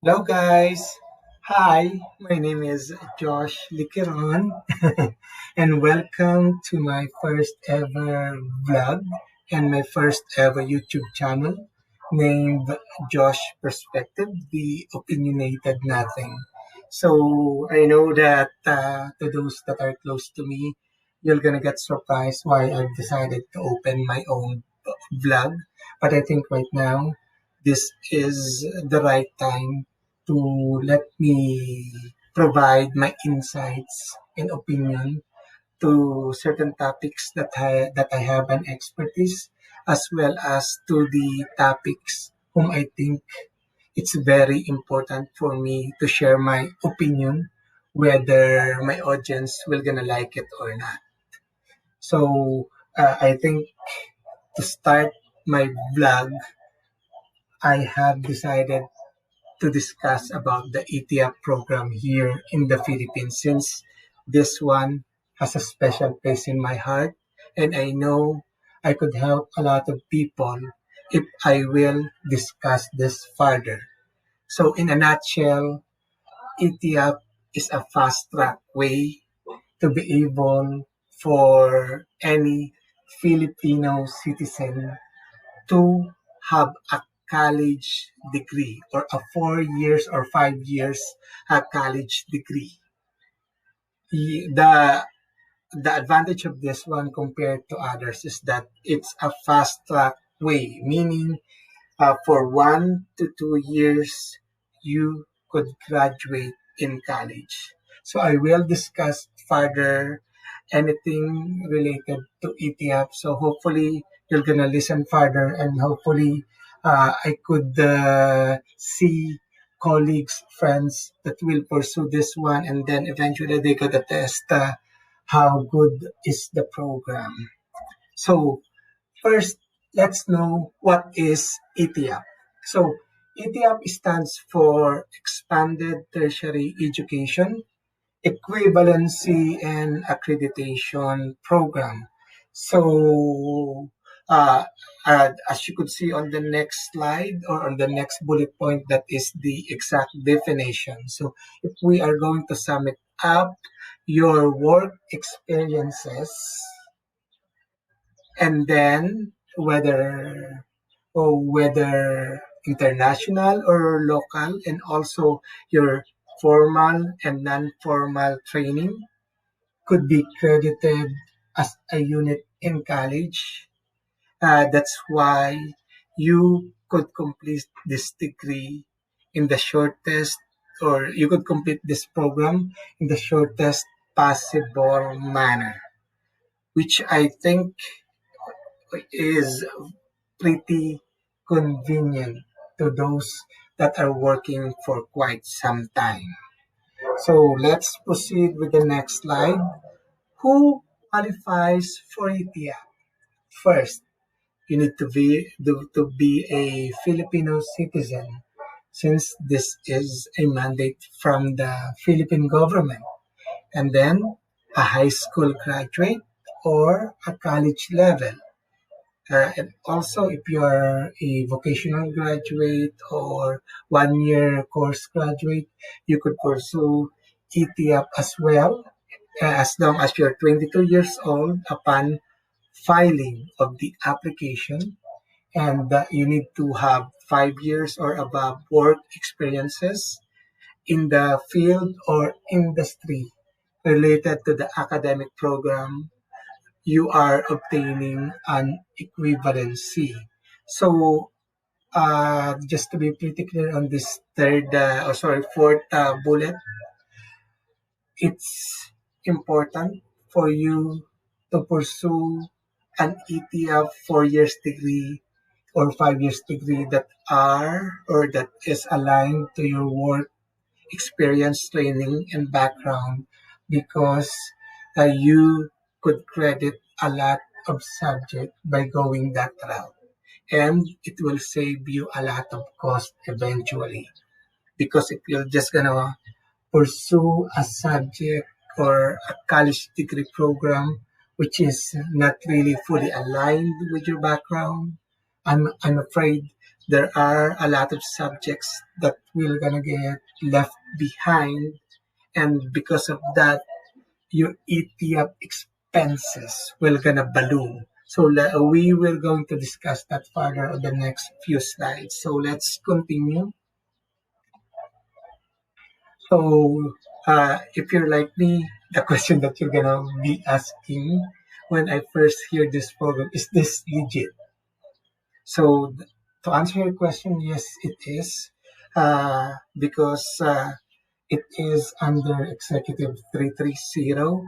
Hello, guys. Hi, my name is Josh Likiron, and welcome to my first ever vlog and my first ever YouTube channel named Josh Perspective, the Opinionated Nothing. So I know that to those that are close to me, you're gonna get surprised why I've decided to open my own vlog. But I think right now, this is the right time to let me provide my insights and opinion to certain topics that I have an expertise, as well as to the topics whom I think it's very important for me to share my opinion, whether my audience will gonna like it or not. So I think to start my vlog, I have decided to discuss about the ETEEAP program here in the Philippines, since this one has a special place in my heart, and I know I could help a lot of people if I will discuss this further. So in a nutshell, ETEEAP is a fast track way to be able for any Filipino citizen to have a college degree, or a 4 years or 5 years college degree. The advantage of this one compared to others is that it's a fast track way, meaning for 1 to 2 years you could graduate in college. So I will discuss further anything related to ETF. So hopefully you're gonna listen further, and hopefully I could see colleagues, friends that will pursue this one, and then eventually they could attest how good is the program. So first, let's know what is ETEEAP. So ETEEAP stands for Expanded Tertiary Education, Equivalency and Accreditation Program. So, as you could see on the next slide, or on the next bullet point, that is the exact definition. So, if we are going to sum it up, your work experiences, and then whether international or local, and also your formal and non-formal training could be credited as a unit in college. That's why you could complete this degree in the shortest, or you could complete this program in the shortest possible manner, which I think is pretty convenient to those that are working for quite some time. So let's proceed with the next slide. Who qualifies for ETEA? First, you need to be a Filipino citizen, since this is a mandate from the Philippine government, and then a high school graduate or a college level. And also, if you are a vocational graduate or 1 year course graduate, you could pursue ETEAP as well, as long as you're 22 years old upon filing of the application, and you need to have 5 years or above work experiences in the field or industry related to the academic program you are obtaining an equivalency. So, just to be pretty clear on this fourth bullet, it's important for you to pursue an ETF 4 years degree or 5 years degree that is aligned to your work experience, training, and background, because you could credit a lot of subject by going that route, and it will save you a lot of cost eventually, because if you're just gonna pursue a subject or a college degree program which is not really fully aligned with your background, I'm afraid there are a lot of subjects that will gonna get left behind, and because of that, your ETEEAP expenses will gonna balloon. So we will going to discuss that further on the next few slides. So let's continue. So if you're like me, the question that you're gonna be asking when I first hear this program is this legit? So to answer your question, yes, it is, because it is under Executive 330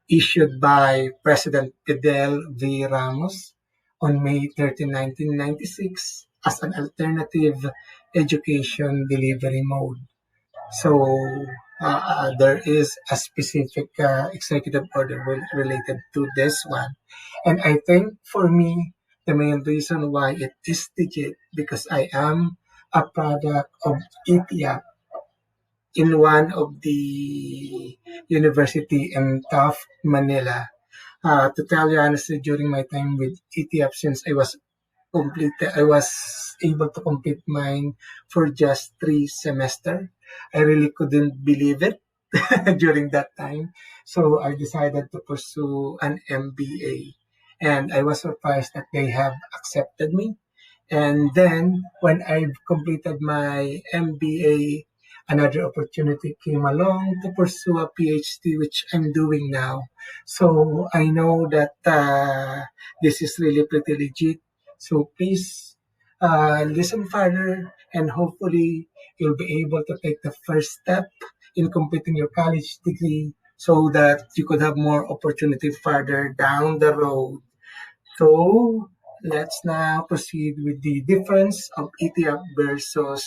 issued by President Fidel V. Ramos on May 13, 1996 as an alternative education delivery mode. So there is a specific executive order related to this one. And I think for me, the main reason why it is legit because I am a product of ETEEAP in one of the university in Taft, Manila. To tell you honestly, during my time with ETEEAP, since I was able to complete mine for just 3 semesters. I really couldn't believe it during that time. So I decided to pursue an MBA. And I was surprised that they have accepted me. And then when I completed my MBA, another opportunity came along to pursue a PhD, which I'm doing now. So I know that this is really pretty legit. So please listen further, and hopefully you'll be able to take the first step in completing your college degree so that you could have more opportunity further down the road. So let's now proceed with the difference of ETEAP versus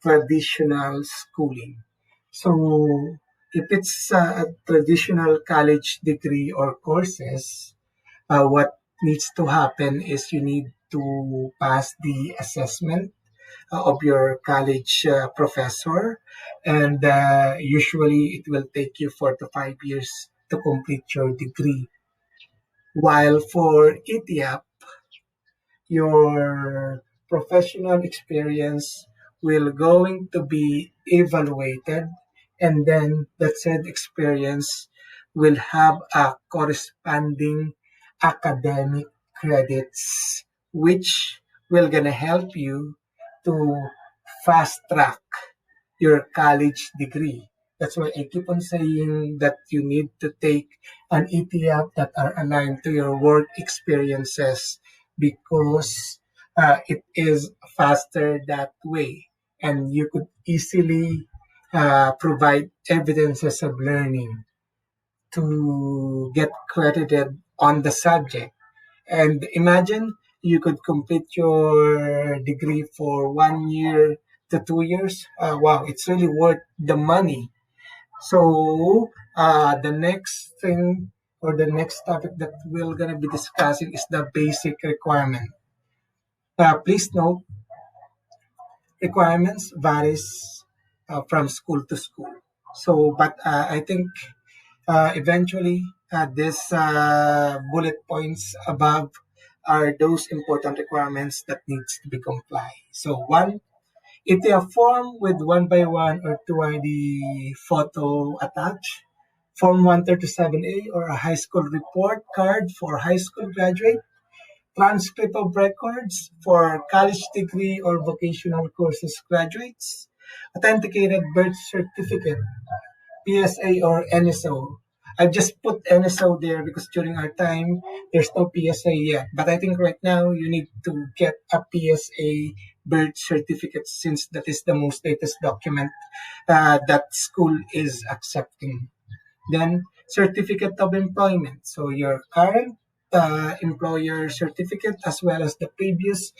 traditional schooling. So if it's a traditional college degree or courses, what needs to happen is you need to pass the assessment of your college professor, and usually it will take you 4 to 5 years to complete your degree. While for ETEAP, your professional experience will going to be evaluated, and then that said experience will have a corresponding academic credits which will gonna help you to fast track your college degree. That's why I keep on saying that you need to take an ETF that are aligned to your work experiences because it is faster that way, and you could easily provide evidences of learning to get credited on the subject. And imagine you could complete your degree for 1 year to 2 years. Wow, it's really worth the money. So the next thing or the next topic that we're gonna be discussing is the basic requirement. Please note, requirements varies from school to school. So, but I think eventually these bullet points above are those important requirements that needs to be complied. So one, if they are form with 1 by 1 or 2 ID photo attached, Form 137A or a high school report card for high school graduate, transcript of records for college degree or vocational courses graduates, authenticated birth certificate, PSA or NSO. I've just put NSO there because during our time, there's no PSA yet. But I think right now you need to get a PSA birth certificate since that is the most latest document that school is accepting. Then certificate of employment. So your current employer certificate as well as the previous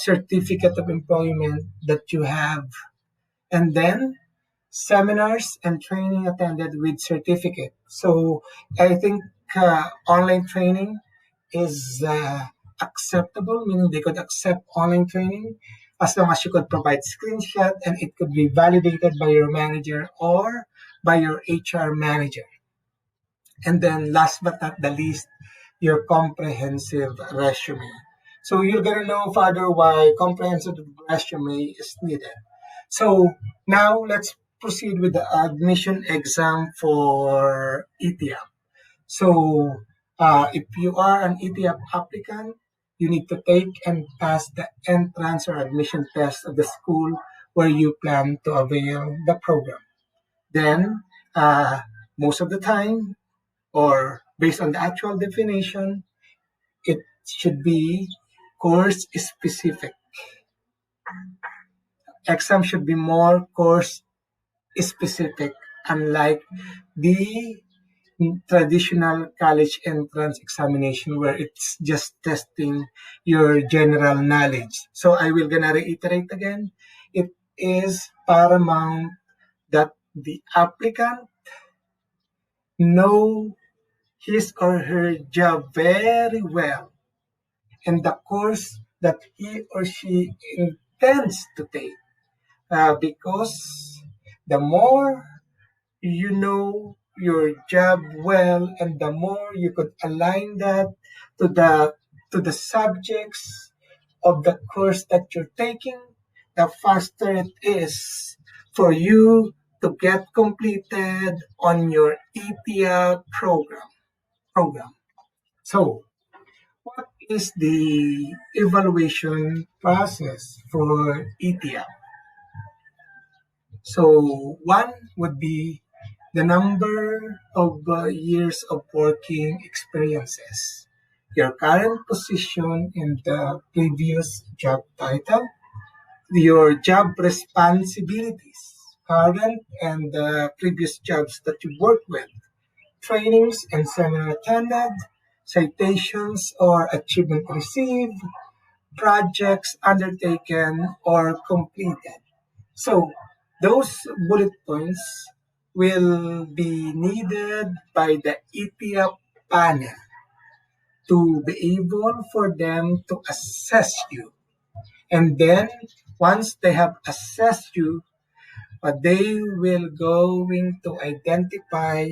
certificate of employment that you have. And then seminars and training attended with certificate. So I think online training is acceptable, meaning they could accept online training as long as you could provide screenshot and it could be validated by your manager or by your HR manager. And then last but not the least, your comprehensive resume. So you're gonna know further why comprehensive resume is needed. So now let's proceed with the admission exam for ETEEAP. So if you are an ETEEAP applicant, you need to take and pass the entrance or admission test of the school where you plan to avail the program. Then, most of the time, or based on the actual definition, it should be course specific. Exam should be more course specific, unlike the traditional college entrance examination where it's just testing your general knowledge. So I will gonna reiterate again. It is paramount that the applicant know his or her job very well and the course that he or she intends to take. Because the more you know your job well and the more you could align that to the subjects of the course that you're taking, the faster it is for you to get completed on your ETEA program. So what is the evaluation process for ETEA? So one would be the number of years of working experiences, your current position in the previous job title, your job responsibilities, current and previous jobs that you worked with, trainings and seminar attended, citations or achievement received, projects undertaken or completed. So those bullet points will be needed by the ETEEAP panel to be able for them to assess you. And then once they have assessed you, they will going to identify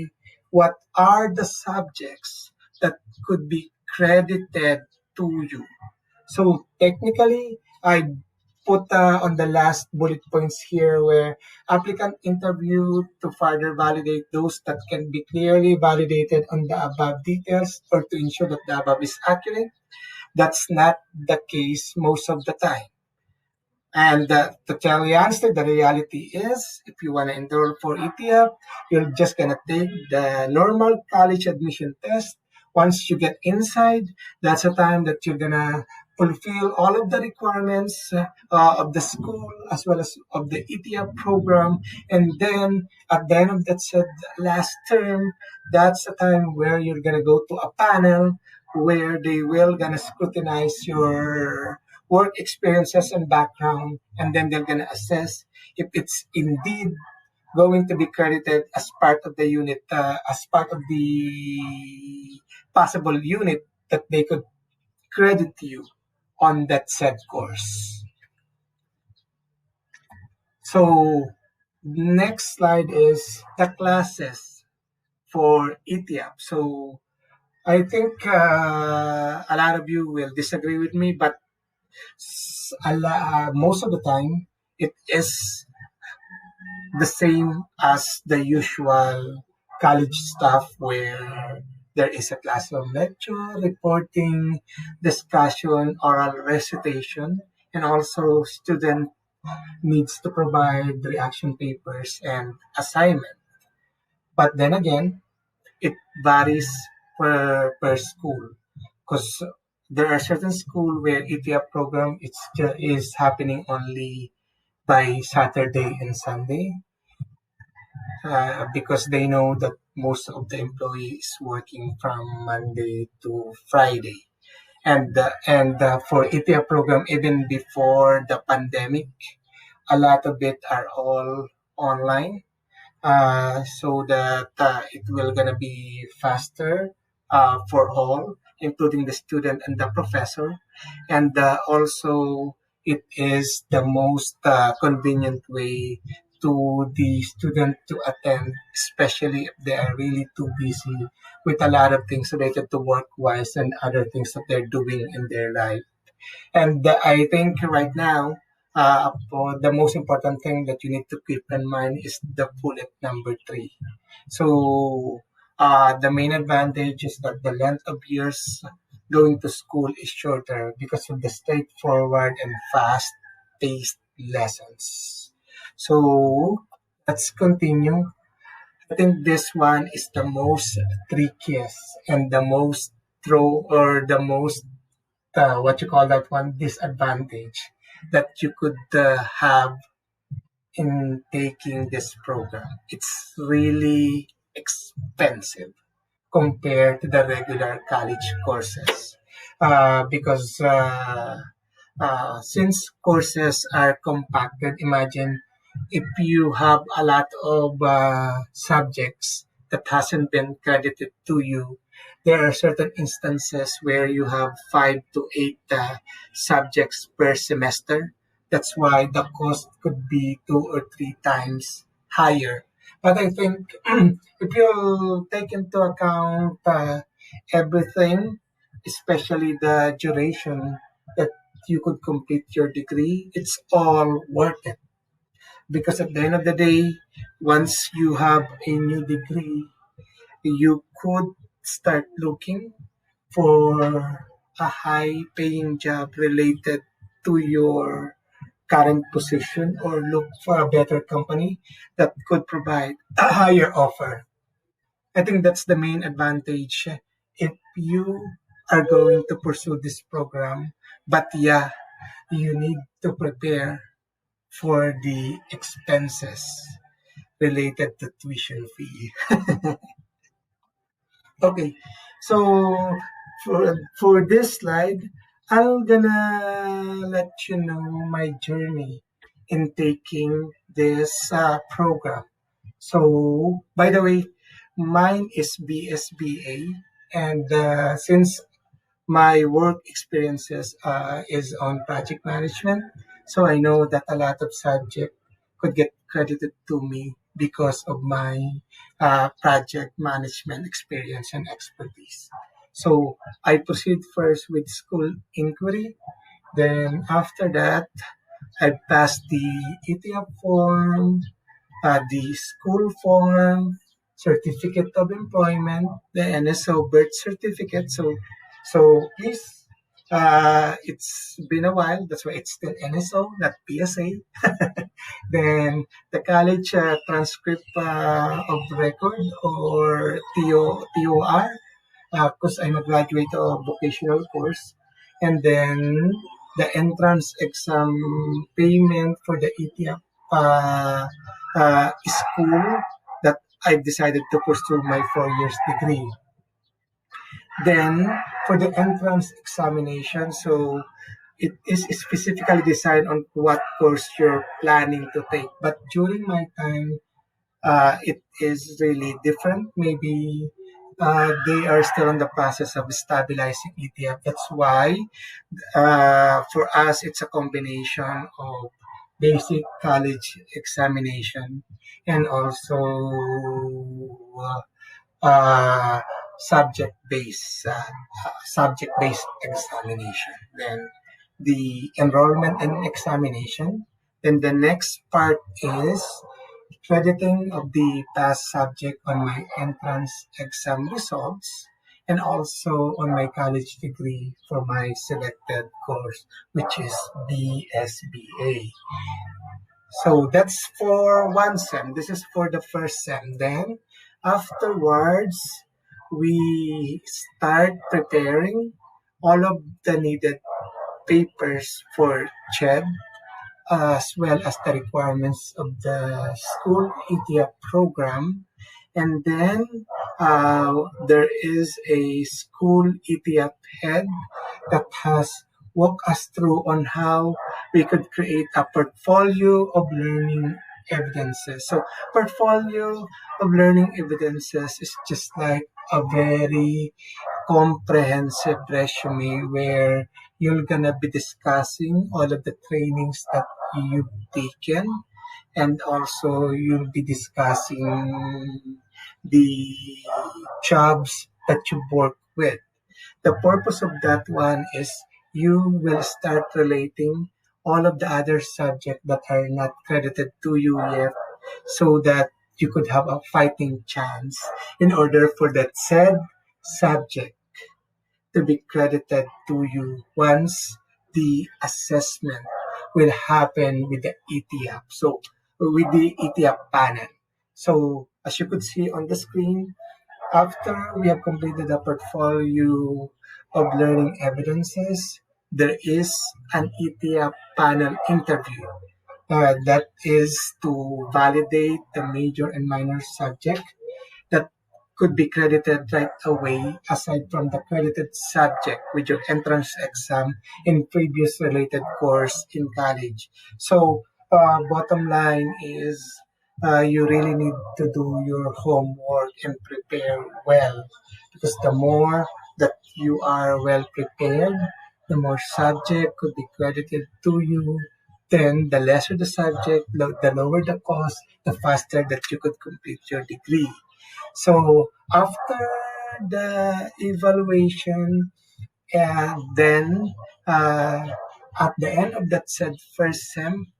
what are the subjects that could be credited to you. So technically, I put on the last bullet points here where applicant interview to further validate those that can be clearly validated on the above details or to ensure that the above is accurate. That's not the case most of the time. And to tell you honestly, the reality is, if you want to enroll for ETEAP, you're just going to take the normal college admission test. Once you get inside, that's the time that you're going to fulfill all of the requirements of the school as well as of the ETEAP program. And then at the end of that said last term, that's the time where you're going to go to a panel where they will going to scrutinize your work experiences and background, and then they're going to assess if it's indeed going to be credited as part of the unit, as part of the possible unit that they could credit you on that said course. So next slide is the classes for ETEAP. So I think a lot of you will disagree with me, but most of the time it is the same as the usual college stuff where there is a classroom lecture, reporting, discussion, oral recitation, and also student needs to provide reaction papers and assignment. But then again, it varies per school because there are certain school where ETEAP program is happening only by Saturday and Sunday because they know that most of the employees working from Monday to Friday. And for ETEAP program, even before the pandemic, a lot of it are all online so that it will gonna be faster for all, including the student and the professor, and also it is the most convenient way to the student to attend, especially if they are really too busy with a lot of things related to work wise and other things that they're doing in their life. And I think right now, for the most important thing that you need to keep in mind is the bullet number three. So the main advantage is that the length of years going to school is shorter because of the straightforward and fast-paced lessons. So let's continue. I think this one is the most trickiest and the most the most what you call that one disadvantage that you could have in taking this program. It's really expensive compared to the regular college courses because since courses are compacted, imagine if you have a lot of subjects that hasn't been credited to you, there are certain instances where you have 5 to 8 subjects per semester. That's why the cost could be 2 or 3 times higher. But I think if you take into account everything, especially the duration that you could complete your degree, it's all worth it. Because at the end of the day, once you have a new degree, you could start looking for a high paying job related to your current position or look for a better company that could provide a higher offer. I think that's the main advantage if you are going to pursue this program. But yeah, you need to prepare for the expenses related to tuition fee. Okay, so for this slide, I'm gonna let you know my journey in taking this program. So, by the way, mine is BSBA, and since my work experiences is on project management, so I know that a lot of subject could get credited to me because of my project management experience and expertise. So I proceed first with school inquiry. Then after that, I passed the ETEEAP form, the school form, certificate of employment, the NSO birth certificate. So please, it's been a while. That's why it's still NSO, not PSA. Then the college transcript of record or TOR, because I'm a graduate of vocational course. And then the entrance exam payment for the ETEAP school that I've decided to pursue my 4 years degree. Then for the entrance examination, so it is specifically designed on what course you're planning to take. But during my time, it is really different. Maybe they are still in the process of stabilizing ETF. That's why for us, it's a combination of basic college examination and also uh, subject-based examination. Then the enrollment and examination. Then the next part is crediting of the past subject on my entrance exam results and also on my college degree for my selected course, which is BSBA. So that's for one sem. This is for the first sem. Then afterwards, we start preparing all of the needed papers for CHED as well as the requirements of the school ETEEAP program. And then there is a school ETEEAP head that has walked us through on how we could create a portfolio of learning evidences. So portfolio of learning evidences is just like a very comprehensive resume where you're gonna be discussing all of the trainings that you've taken and also you'll be discussing the jobs that you work with. The purpose of that one is you will start relating all of the other subjects that are not credited to you yet, so that you could have a fighting chance in order for that said subject to be credited to you once the assessment will happen with the ETEEAP. So with the ETEEAP panel. So as you could see on the screen, after we have completed the portfolio of learning evidences, there is an ETEEAP panel interview. That is to validate the major and minor subject that could be credited right away aside from the credited subject with your entrance exam in previous related course in college. So bottom line is you really need to do your homework and prepare well, because the more that you are well prepared, the more subject could be credited to you. Then the lesser the subject, the lower the cost, the faster that you could complete your degree. So after the evaluation, and then uh, at the end of that said first sem,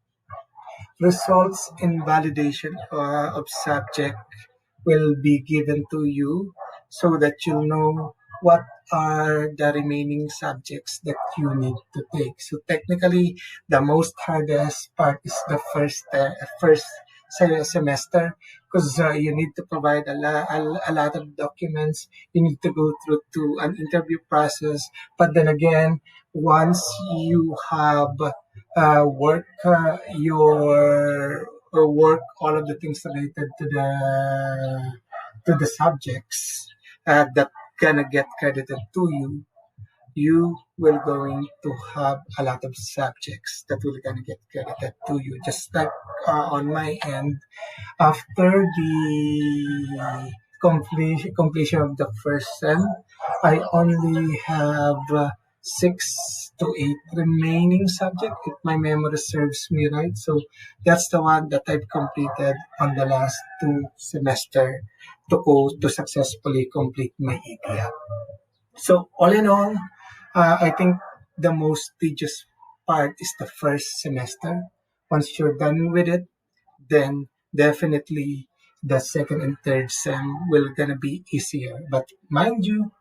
results in validation of subject will be given to you, so that you know what are the remaining subjects that you need to take. So technically, the most hardest part is the first semester, because you need to provide a lot of documents. You need to go through to an interview process. But then again, once you have work all of the things related to the subjects that gonna get credited to you, you will going to have a lot of subjects that will gonna get credited to you. Just like on my end, after the completion of the first sem, I only have 6 to 8 remaining subjects, if my memory serves me right. So that's the one that I've completed on the last 2 semester to go to successfully complete my ETEEAP. So all in all, I think the most tedious part is the first semester. Once you're done with it, then definitely the second and third sem will gonna be easier. But mind you,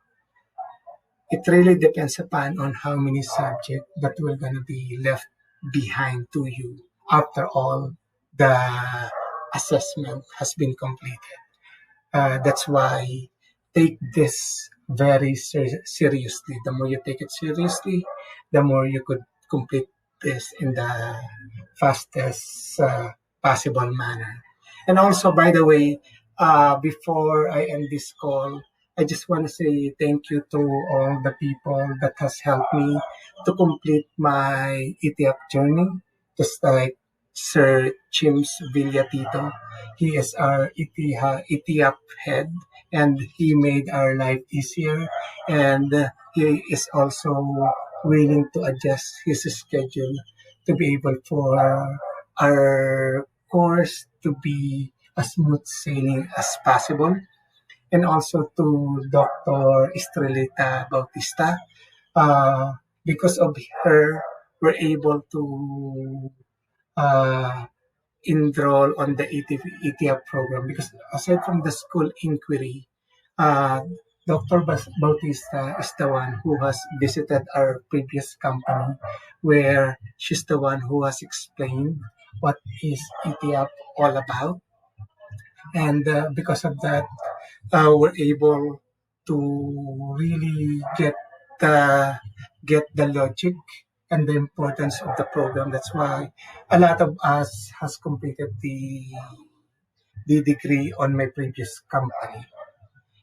it really depends upon on how many subjects that will gonna be left behind to you after all the assessment has been completed. That's why take this very seriously. The more you take it seriously, the more you could complete this in the fastest possible manner. And also, by the way, before I end this call, I just want to say thank you to all the people that has helped me to complete my ETEAP journey, just like Sir Chims Villatito. He is our ETEAP head, and he made our life easier. And he is also willing to adjust his schedule to be able for our course to be as smooth sailing as possible. And also to Dr. Estrelita Bautista. Uh, because of her, we're able to uh, enroll on the ETEEAP program, because aside from the school inquiry, uh, Dr. Bautista is the one who has visited our previous company, where she's the one who has explained what is ETEEAP all about. And because of that, we're able to really get the logic and the importance of the program. That's why a lot of us has completed the degree on my previous company.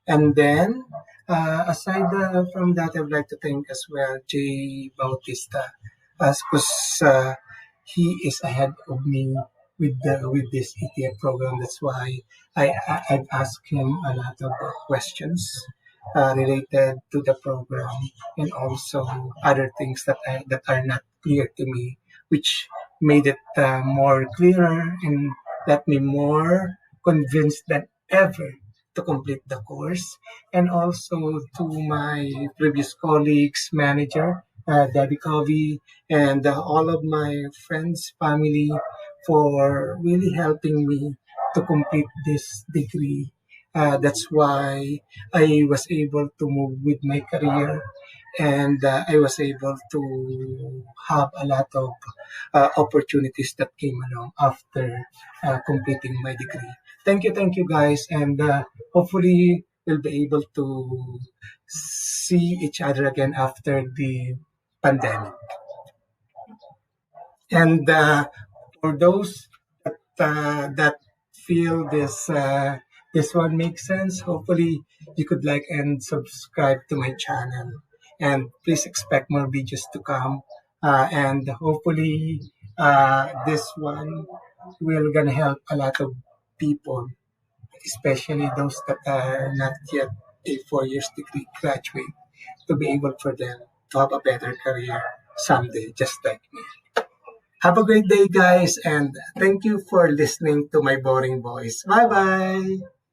And then, aside from that, I would like to thank as well Jay Bautista, as because he is ahead of me with this ETEEAP program. That's why I've asked him a lot of questions related to the program, and also other things that are not clear to me, which made it more clearer and got me more convinced than ever to complete the course. And also to my previous colleagues, manager, Debbie Covey, and all of my friends, family for really helping me to complete this degree. That's why I was able to move with my career, and I was able to have a lot of opportunities that came along after completing my degree. Thank you guys, and hopefully we'll be able to see each other again after the pandemic. And for those that feel this one makes sense, hopefully you could like and subscribe to my channel. And please expect more videos to come. And hopefully this one will gonna help a lot of people, especially those that are not yet a 4 years degree graduate, to be able for them to have a better career someday, just like me. Have a great day, guys, and thank you for listening to my boring voice. Bye bye.